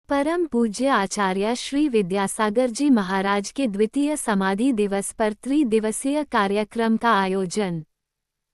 परम पूज्य आचार्य श्री विद्यासागर जी महाराज के द्वितीय समाधि दिवस पर त्रिदिवसीय कार्यक्रम का आयोजन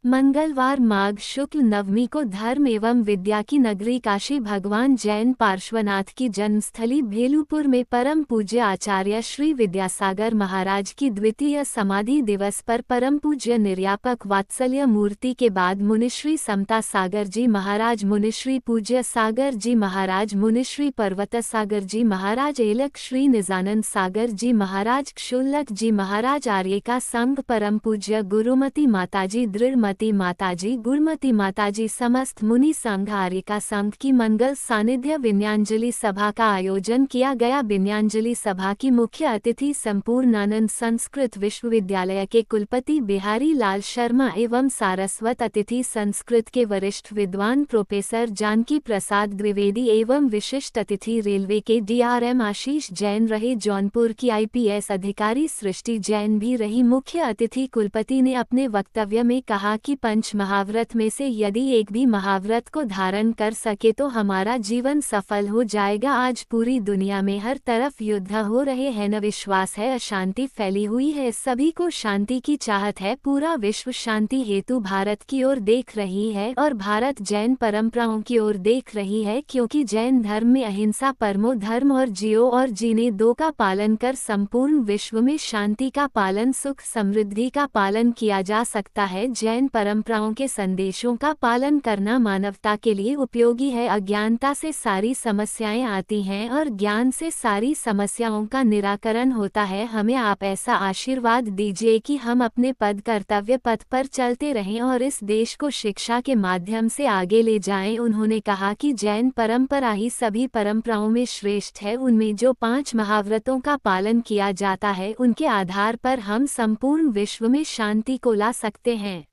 मंगलवार माघ शुक्ल नवमी को धर्म एवं विद्या की नगरी काशी भगवान जैन पार्श्वनाथ की जन्मस्थली भेलूपुर में परम पूज्य आचार्य श्री विद्यासागर महाराज की द्वितीय समाधि दिवस पर परम पूज्य निर्यापक वात्सल्य मूर्ति के बाद मुनिश्री समता सागर जी महाराज, मुनिश्री पूज्य सागर जी महाराज, मुनिश्री पर्वत सागर जी महाराज, एलक श्री निजानंद सागर जी महाराज, क्षुल्लक जी महाराज, आर्यका संघ परम पूज्य गुरुमती माताजी, दृढ़मती माताजी, गुरुमती माताजी, समस्त मुनि संघ आर्यका संघ की मंगल सानिध्य विनयांजलि सभा का आयोजन किया गया। विनयांजलि सभा की मुख्य अतिथि संपूर्णानंद संस्कृत विश्वविद्यालय के कुलपति बिहारी लाल शर्मा एवं सारस्वत अतिथि संस्कृत के वरिष्ठ विद्वान प्रोफेसर जानकी प्रसाद द्विवेदी एवं विशिष्ट अतिथि रेलवे के डीआरएम आशीष जैन रहे। जौनपुर की आईपीएस अधिकारी सृष्टि जैन भी रही। मुख्य अतिथि कुलपति ने अपने वक्तव्य में कहा कि पंच महाव्रत में से यदि एक भी महाव्रत को धारण कर सके तो हमारा जीवन सफल हो जाएगा। आज पूरी दुनिया में हर तरफ युद्ध हो रहे हैं, न विश्वास है, अशांति फैली हुई है, सभी को शांति की चाहत है। पूरा विश्व शांति हेतु भारत की ओर देख रही है और भारत जैन परंपराओं की ओर देख रही है, क्योंकि जैन धर्म में अहिंसा परमो धर्म और जियो और जीने दो का पालन कर संपूर्ण विश्व में शांति का पालन, सुख समृद्धि का पालन किया जा सकता है। जैन परंपराओं के संदेशों का पालन करना मानवता के लिए उपयोगी है। अज्ञानता से सारी समस्याएं आती हैं और ज्ञान से सारी समस्याओं का निराकरण होता है। हमें आप ऐसा आशीर्वाद दीजिए कि हम अपने पद कर्तव्य पथ पर चलते रहें और इस देश को शिक्षा के माध्यम से आगे ले जाएं। उन्होंने कहा कि जैन परंपरा ही सभी परंपराओं में श्रेष्ठ है। उनमें जो 5 महाव्रतों का पालन किया जाता है, उनके आधार पर हम संपूर्ण विश्व में शांति को ला सकते हैं।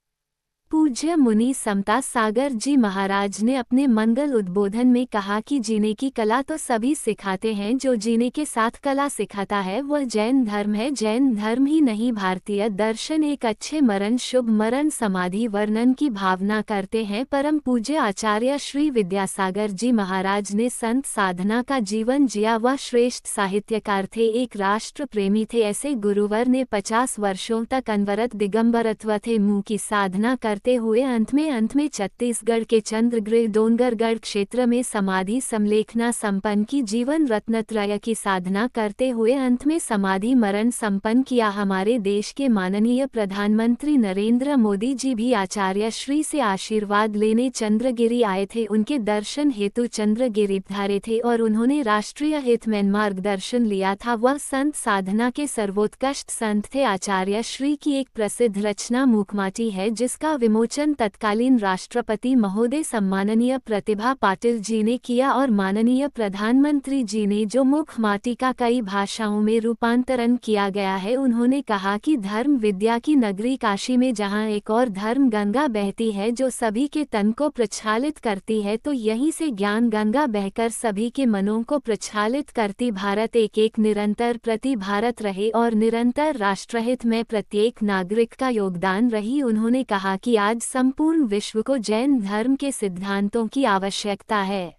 पूज्य मुनि समता सागर जी महाराज ने अपने मंगल उद्बोधन में कहा कि जीने की कला तो सभी सिखाते हैं, जो जीने के साथ कला सिखाता है वह जैन धर्म है। जैन धर्म ही नहीं, भारतीय दर्शन एक अच्छे मरण, शुभ मरण, समाधि वर्णन की भावना करते हैं। परम पूज्य आचार्य श्री विद्यासागर जी महाराज ने संत साधना का जीवन जिया। वह श्रेष्ठ साहित्यकार थे, एक राष्ट्र प्रेमी थे। ऐसे गुरुवर ने 50 वर्षों तक अनवरत दिगंबरत्व थे मुँह की साधना करते हुए अंत में छत्तीसगढ़ के चंद्रगृह डोंगरगढ़ क्षेत्र में समाधि समलेखना संपन्न की। जीवन रत्नत्रय की साधना करते हुए अंत में समाधि मरण संपन्न किया। हमारे देश के माननीय प्रधानमंत्री नरेंद्र मोदी जी भी आचार्य श्री से आशीर्वाद लेने चंद्रगिरी आए थे। उनके दर्शन हेतु चंद्रगिरी पधारे थे और उन्होंने राष्ट्रीय हित में मार्गदर्शन लिया था। वह संत साधना के सर्वोत्कृष्ट संत थे। आचार्य श्री की एक प्रसिद्ध रचना मूकमाटी है, जिसका विमोचन तत्कालीन राष्ट्रपति महोदय सम्माननीय प्रतिभा पाटिल जी ने किया और माननीय प्रधानमंत्री जी ने जो मूकमाटी का कई भाषाओं में रूपांतरण किया गया है। उन्होंने कहा कि धर्म विद्या की नगरी काशी में जहां एक और धर्म गंगा बहती है जो सभी के तन को प्रक्षालित करती है, तो यहीं से ज्ञान गंगा बहकर सभी के मनों को प्रक्षालित करती। भारत एक निरंतर प्रति भारत रहे और निरंतर राष्ट्रहित में प्रत्येक नागरिक का योगदान रही। उन्होंने कहा कि आज संपूर्ण विश्व को जैन धर्म के सिद्धांतों की आवश्यकता है।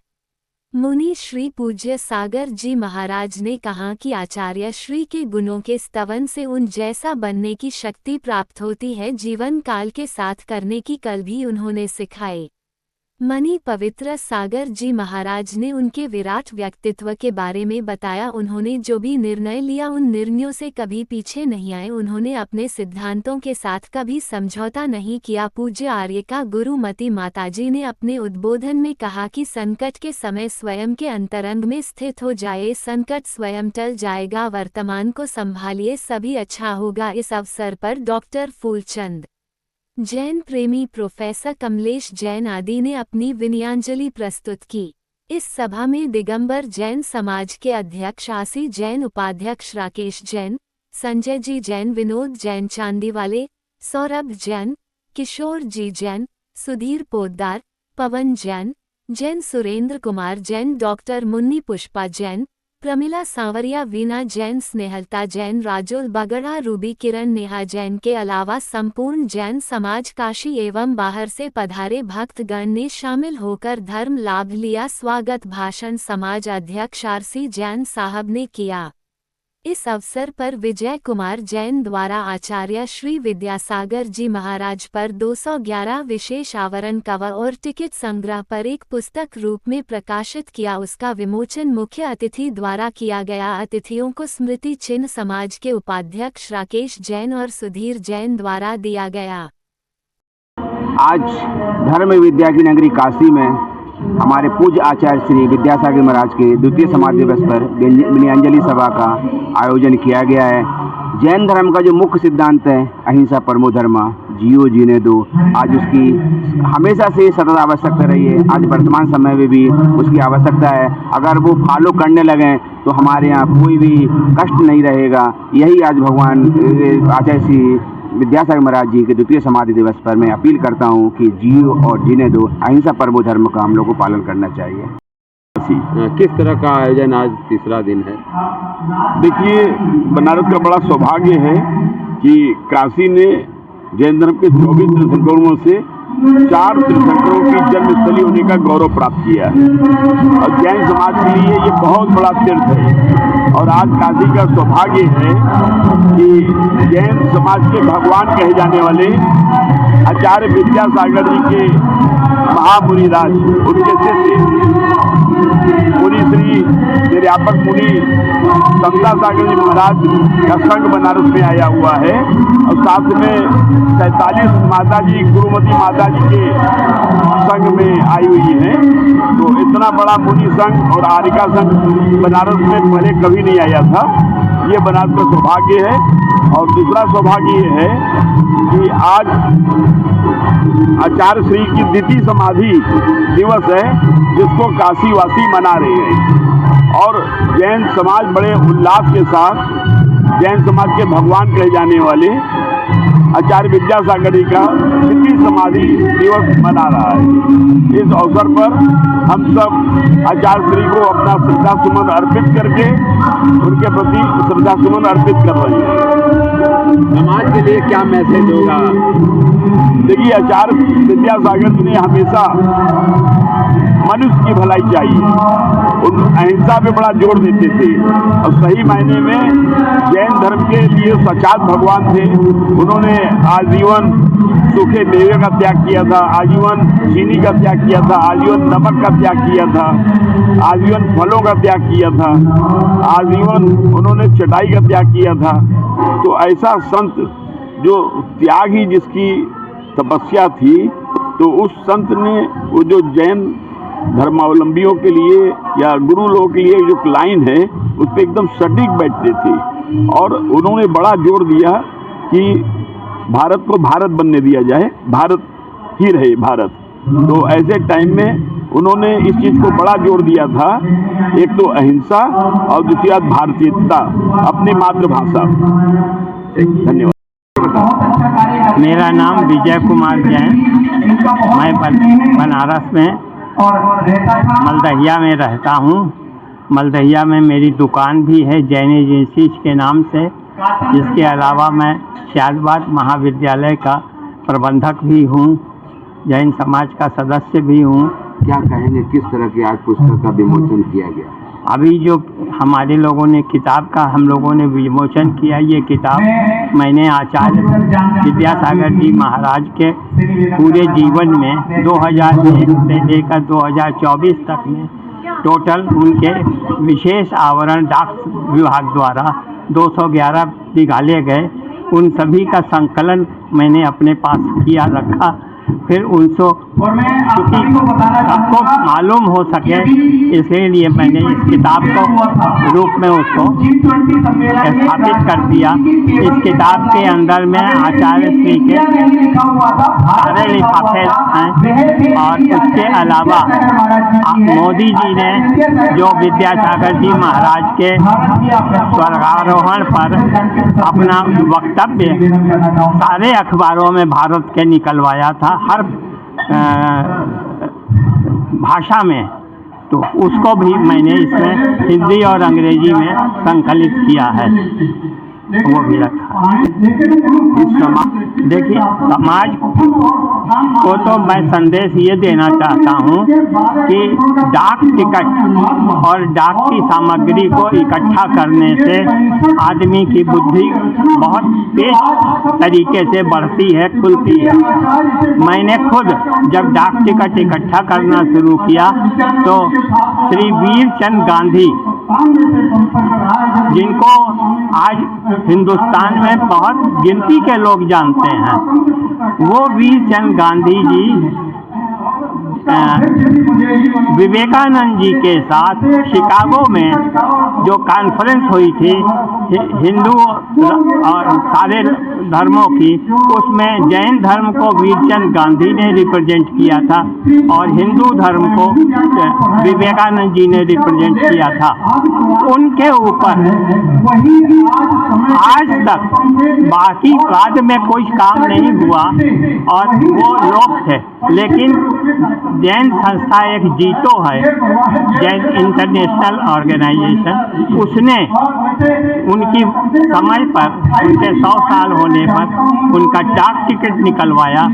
मुनि श्री पूज्य सागर जी महाराज ने कहा कि आचार्य श्री के गुणों के स्तवन से उन जैसा बनने की शक्ति प्राप्त होती है, जीवन काल के साथ करने की कल भी उन्होंने सिखाए। मणि पवित्र सागर जी महाराज ने उनके विराट व्यक्तित्व के बारे में बताया। उन्होंने जो भी निर्णय लिया उन निर्णयों से कभी पीछे नहीं आए। उन्होंने अपने सिद्धांतों के साथ कभी समझौता नहीं किया। पूज्य आर्यका गुरुमती माताजी ने अपने उद्बोधन में कहा कि संकट के समय स्वयं के अंतरंग में स्थित हो जाए, संकट स्वयं टल जाएगा। वर्तमान को संभालिए, सभी अच्छा होगा। इस अवसर पर डॉक्टर फूलचंद जैन प्रेमी, प्रोफेसर कमलेश जैन आदि ने अपनी विनयांजलि प्रस्तुत की। इस सभा में दिगंबर जैन समाज के अध्यक्ष आसी जैन, उपाध्यक्ष राकेश जैन, संजय जी जैन, विनोद जैन चांदीवाले, सौरभ जैन, किशोर जी जैन, सुधीर पोद्दार, पवन जैन, जैन सुरेंद्र कुमार जैन, डॉक्टर मुन्नी पुष्पा जैन, प्रमिला सांवरिया, वीना जैन, स्नेहलता जैन, राजुल बगड़ा, रूबी किरण, नेहा जैन के अलावा संपूर्ण जैन समाज काशी एवं बाहर से पधारे भक्तगण ने शामिल होकर धर्म लाभ लिया। स्वागत भाषण समाज अध्यक्ष आरसी जैन साहब ने किया। इस अवसर पर विजय कुमार जैन द्वारा आचार्य श्री विद्यासागर जी महाराज पर 211 विशेष आवरण कवर और टिकट संग्रह पर एक पुस्तक रूप में प्रकाशित किया। उसका विमोचन मुख्य अतिथि द्वारा किया गया। अतिथियों को स्मृति चिन्ह समाज के उपाध्यक्ष राकेश जैन और सुधीर जैन द्वारा दिया गया। आज धर्म विद्या की नगरी काशी में हमारे पूज्य आचार्य श्री विद्यासागर महाराज के द्वितीय समाधि दिवस पर विनयाञ्जलि सभा का आयोजन किया गया है। जैन धर्म का जो मुख्य सिद्धांत है अहिंसा परमो धर्म, जियो जीने दो, आज उसकी हमेशा से सतत आवश्यकता रही है। आज वर्तमान समय में भी उसकी आवश्यकता है। अगर वो फॉलो करने लगें तो हमारे यहाँ कोई भी कष्ट नहीं रहेगा। यही आज भगवान आचार्य श्री विद्यासागर महाराज जी के द्वितीय समाधि दिवस पर मैं अपील करता हूँ कि जियो और जीने दो, अहिंसा परमो धर्म का हम लोग को पालन करना चाहिए। किस तरह का आयोजन आज तीसरा दिन है? देखिए, बनारस का बड़ा सौभाग्य है कि काशी ने जैन धर्म के 24 तीर्थंकरों में से 4 तीर्थंकरों की जन्मस्थली होने का गौरव प्राप्त किया है और जैन समाज के लिए ये बहुत बड़ा तीर्थ है। और आज काशी का सौभाग्य है कि जैन समाज के भगवान कहे जाने वाले आचार्य विद्यासागर जी के महामुनिराज, उनके शिष्य मुनि श्री निर्यापक मुनि समतासागर जी महाराज का संघ बनारस में आया हुआ है और साथ में 47 माता जी, गुरुमती माता जी के संघ में आई हुई हैं। तो इतना बड़ा मुनि संघ और आरिका संघ बनारस में पहले कभी नहीं आया था। ये बनारस का सौभाग्य है। और दूसरा सौभाग्य ये है कि आज आचार्य श्री की द्वितीय समाधि दिवस है, जिसको काशीवासी मना रहे हैं। और जैन समाज बड़े उल्लास के साथ जैन समाज के भगवान कहे जाने वाले आचार्य विद्यासागर जी का द्वितीय समाधि दिवस मना रहा है। इस अवसर पर हम सब आचार्य श्री को अपना श्रद्धा सुमन अर्पित करके उनके प्रति श्रद्धा सुमन अर्पित कर रहे हैं। समाज के लिए क्या मैसेज होगा? देखिए, आचार्य विद्यासागर जी ने हमेशा मनुष्य की भलाई चाहिए, उन अहिंसा पे बड़ा जोर देते थे और सही मायने में जैन धर्म के लिए साक्षात भगवान थे। उन्होंने आजीवन सूखे मेवे का त्याग किया था, आजीवन चीनी का त्याग किया था, आजीवन नमक का त्याग किया था, आजीवन फलों का त्याग किया था, आजीवन उन्होंने चटाई का त्याग किया था। तो ऐसा संत जो त्याग ही जिसकी तपस्या थी, तो उस संत ने वो जो जैन धर्मावलंबियों के लिए या गुरु लोगों के लिए जो लाइन है उस पर एकदम सटीक बैठते थे और उन्होंने बड़ा जोर दिया कि भारत को भारत बनने दिया जाए, भारत ही रहे भारत। तो ऐसे टाइम में उन्होंने इस चीज़ को बड़ा जोर दिया था, एक तो अहिंसा और दूसरी बात भारतीयता, अपनी मातृभाषा। धन्यवाद। मेरा नाम विजय कुमार जैन, मैं बनारस में मलदहिया में रहता हूँ। मलदहिया में मेरी दुकान भी है जैन एजेंसी के नाम से, जिसके अलावा मैं शादबाद महाविद्यालय का प्रबंधक भी हूँ, जैन समाज का सदस्य भी हूँ। क्या कहेंगे, किस तरह की आज पुस्तक का विमोचन किया गया? अभी जो हमारे लोगों ने किताब का हम लोगों ने विमोचन किया, ये किताब मैंने आचार्य विद्यासागर जी महाराज के पूरे जीवन में 2001 से लेकर 2024 तक में टोटल उनके विशेष आवरण डाक विभाग द्वारा 211 निकाले गए, उन सभी का संकलन मैंने अपने पास किया रखा। फिर उनको क्योंकि सबको मालूम हो सके इसलिए मैंने इस किताब को रूप में उसको स्थापित कर दिया। इस किताब के अंदर में आचार्य श्री के सारे लिफाफे हैं और उसके अलावा मोदी जी ने जो विद्यासागर जी महाराज के स्वर्गारोहण पर अपना वक्तव्य सारे अखबारों में भारत के निकलवाया था, हर भाषा में। तो उसको भी मैंने इसमें हिंदी और अंग्रेजी में संकलित किया है, वो भी रखा है। देखिए, समाज को तो मैं संदेश ये देना चाहता हूँ कि डाक टिकट और डाक की सामग्री को इकट्ठा करने से आदमी की बुद्धि बहुत तेज तरीके से बढ़ती है, खुलती है। मैंने खुद जब डाक टिकट इकट्ठा करना शुरू किया तो श्री वीरचंद गांधी, जिनको आज हिंदुस्तान में बहुत गिनती के लोग जानते हैं, वो वीरचंद गांधी जी विवेकानंद जी के साथ शिकागो में जो कॉन्फ्रेंस हुई थी हिंदू और सारे धर्मों की, उसमें जैन धर्म को वीरचंद गांधी ने रिप्रेजेंट किया था और हिंदू धर्म को विवेकानंद जी ने रिप्रेजेंट किया था। उनके ऊपर आज तक बाकी बाद में कोई काम नहीं हुआ और वो लोग थे, लेकिन जैन संस्था एक जीतो है, जैन इंटरनेशनल ऑर्गेनाइजेशन, उसने उनकी समय पर, उनके 100 साल होने पर उनका डाक टिकट निकलवाया।